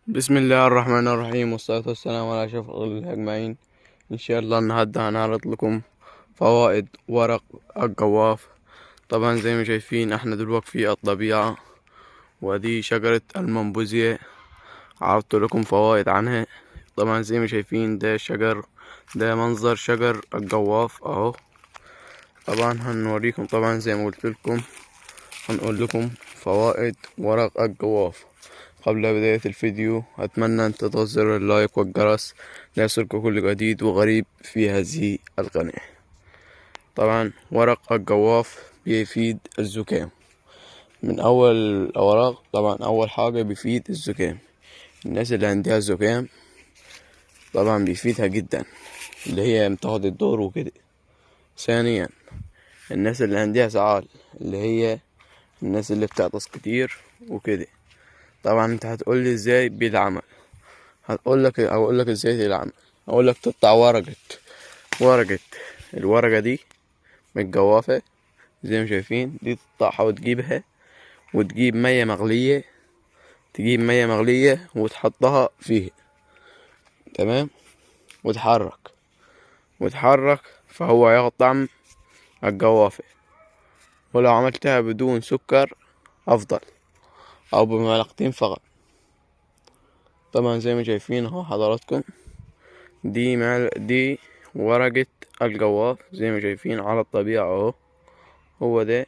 بسم الله الرحمن الرحيم، والصلاة والسلام على أشرف الخلق أجمعين. إن شاء الله النهاردة هنعرض لكم فوائد ورق الجواف. طبعا زي ما شايفين احنا دلوقتي في الطبيعة، ودي شجرة المنبوذية. عرضت لكم فوائد عنها. طبعا زي ما شايفين ده منظر شجر الجواف اهو. طبعا هنوريكم، طبعا زي ما قلت لكم هنقول لكم فوائد ورق الجواف. قبل بداية الفيديو أتمنى أن تضغط زر اللايك والجرس ليصلك كل جديد وغريب في هذه القناة. طبعا ورق الجواف بيفيد الزكام. من أول الأوراق، طبعا أول حاجة بيفيد الزكام. الناس اللي عندها زكام طبعا بيفيدها جدا، اللي هي بتاخد الدور وكده. ثانيا، الناس اللي عندها سعال، اللي هي الناس اللي بتعطس كتير وكده. طبعا انت هتقولي ازاي بيتعمل. هقولك ازاي العمل. هقولك تقطع ورقة الورقة دي من الجوافة زي ما شايفين. دي تقطعها وتجيبها، وتجيب مية مغلية وتحطها فيه. تمام. وتحرك فهو هياخد طعم الجوافة. ولو عملتها بدون سكر أفضل، أو بمعلقتين فقط. طبعا زي ما شايفين اهو حضراتكم، دي ورقة الجواف زي ما شايفين على الطبيعة اهو. هو ده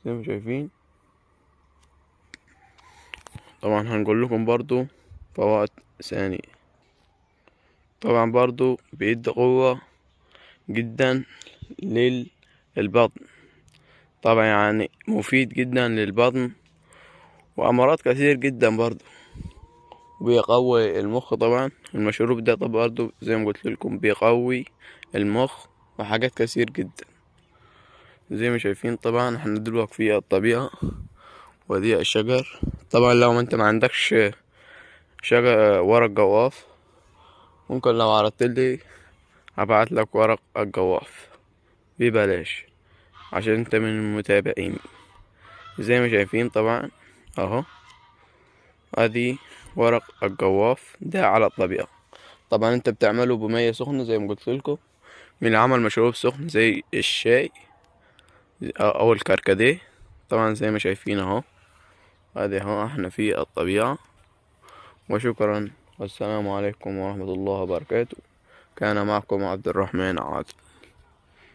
زي ما شايفين. طبعا هنقول لكم برضو فوائد ثانية. طبعا برضو بيدي قوة جدا للبطن. طبعا يعني مفيد جدا للبطن وأمراض كثير جدا برضو. بيقوي المخ. طبعا المشروب ده طبعا برضو زي ما قلت لكم بيقوي المخ وحاجات كثير جدا زي ما شايفين. طبعا احنا دلوقتي في الطبيعة، ودي الشجر. طبعا لو ما انت ما عندكش شجر ورق جواف، ممكن لو عرضتلي هبعت لك ورق الجواف ببلاش عشان انت من المتابعين. زي ما شايفين طبعا اهو، ادي ورق الجواف ده على الطبيعة. طبعا انت بتعمله بمية سخنة زي ما قلت لكم، من عمل مشروب سخن زي الشاي او الكركديه. طبعا زي ما شايفين اهو، ادي اهو احنا في الطبيعة. وشكرا، والسلام عليكم ورحمة الله وبركاته. كان معكم عبد الرحمن عاطف.